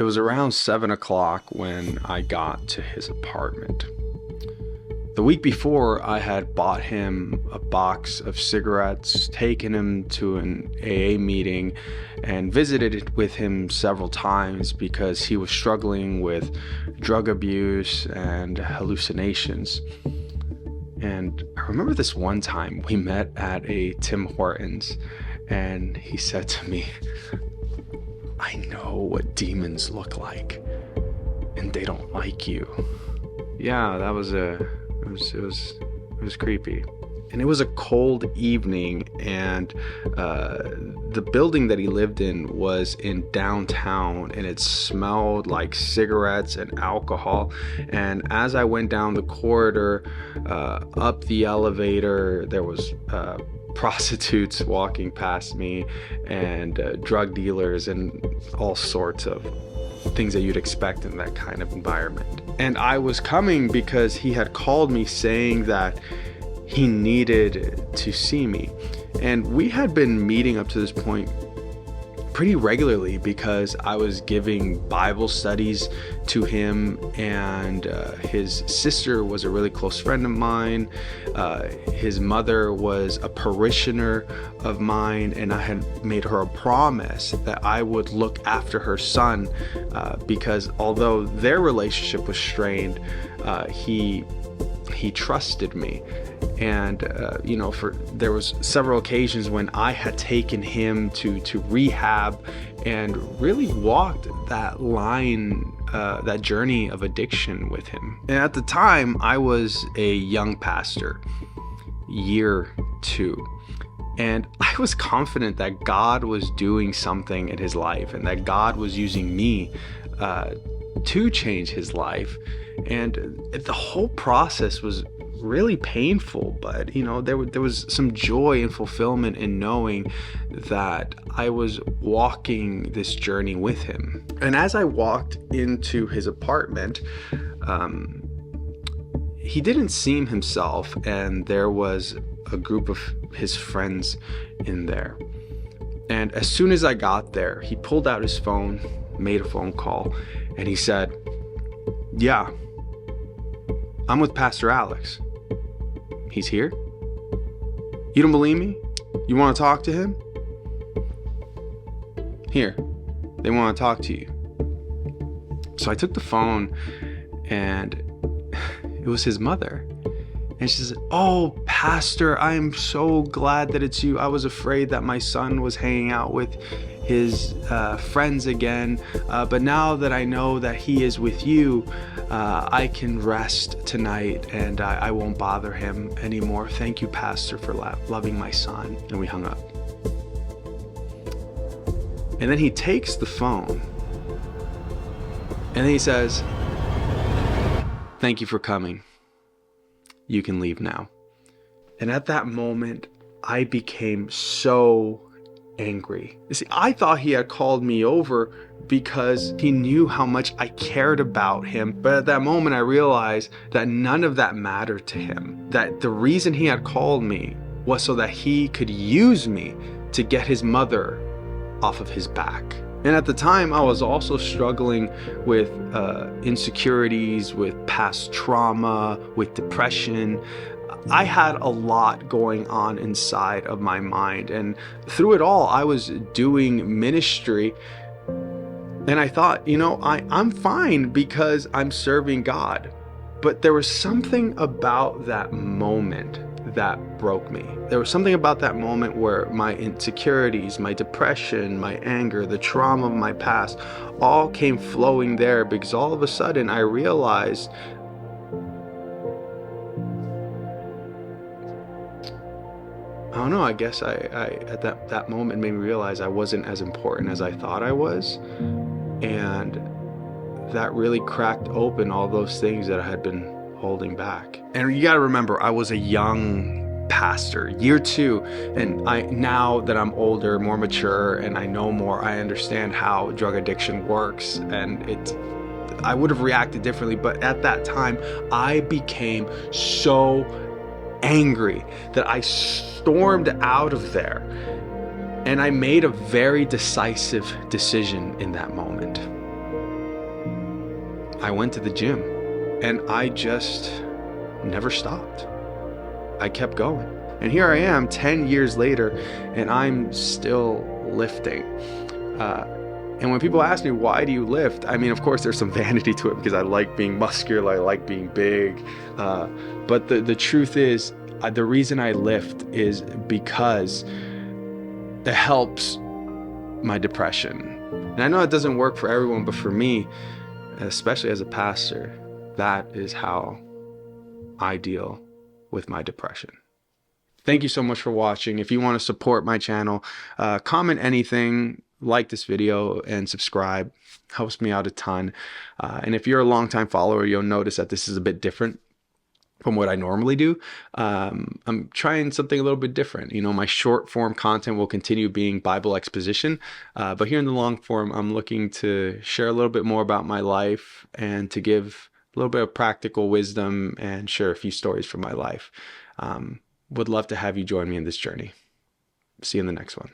It was around 7 o'clock when I got to his apartment. The week before, I had bought him a box of cigarettes, taken him to an AA meeting, and visited with him several times because he was struggling with drug abuse and hallucinations. And I remember this one time we met at a Tim Hortons, and he said to me, "I know what demons look like, and they don't like you." Yeah, it was creepy. And it was a cold evening, and the building that he lived in was in downtown, and it smelled like cigarettes and alcohol. And as I went down the corridor, up the elevator, there was prostitutes walking past me, and drug dealers, and all sorts of things that you'd expect in that kind of environment. And I was coming because he had called me saying that he needed to see me. And we had been meeting up to this point pretty regularly because I was giving Bible studies to him, and his sister was a really close friend of mine. His mother was a parishioner of mine, and I had made her a promise that I would look after her son because although their relationship was strained, he trusted me. And there was several occasions when I had taken him to rehab and really walked that line, that journey of addiction with him. And at the time, I was a young pastor, year 2. And I was confident that God was doing something in his life, and that God was using me to change his life. And the whole process was really painful, but there was some joy and fulfillment in knowing that I was walking this journey with him. And as I walked into his apartment, he didn't seem himself, and there was a group of his friends in there. And as soon as I got there, he pulled out his phone, made a phone call, and he said, "Yeah, I'm with Pastor Alex. He's here? You don't believe me? You want to talk to him? Here, they want to talk to you." So I took the phone, and it was his mother. And she said, "Oh, Pastor, I am so glad that it's you. I was afraid that my son was hanging out with his friends again, but now that I know that he is with you, I can rest tonight, and I won't bother him anymore. Thank you, Pastor, for loving my son." And we hung up. And then he takes the phone, and then he says, "Thank you for coming. You can leave now." And at that moment, I became so angry. You see, I thought he had called me over because he knew how much I cared about him. But at that moment, I realized that none of that mattered to him. That the reason he had called me was so that he could use me to get his mother off of his back. And at the time, I was also struggling with insecurities, with past trauma, with depression. I had a lot going on inside of my mind, and through it all, I was doing ministry, and I thought, I'm fine because I'm serving God. But there was something about that moment that broke me. There was something about that moment where my insecurities, my depression, my anger, the trauma of my past all came flowing there, because all of a sudden I realized I don't know, I guess I at that moment made me realize I wasn't as important as I thought I was. And that really cracked open all those things that I had been holding back. And you got to remember, I was a young pastor, year 2, and now that I'm older, more mature, and I know more, I understand how drug addiction works, and I would have reacted differently. But at that time, I became so angry that I stormed out of there, and I made a very decisive decision in that moment. I went to the gym, and I just never stopped. I kept going. And here I am 10 years later, and I'm still lifting. And when people ask me, why do you lift? I mean, of course, there's some vanity to it because I like being muscular, I like being big. But the truth is, the reason I lift is because it helps my depression. And I know it doesn't work for everyone, but for me, especially as a pastor, that is how I deal with my depression. Thank you so much for watching. If you want to support my channel, comment anything, like this video, and subscribe. Helps me out a ton. And if you're a longtime follower, you'll notice that this is a bit different from what I normally do. I'm trying something a little bit different. You know, my short form content will continue being Bible exposition, but here in the long form, I'm looking to share a little bit more about my life and to give a little bit of practical wisdom and share a few stories from my life. Would love to have you join me in this journey. See you in the next one.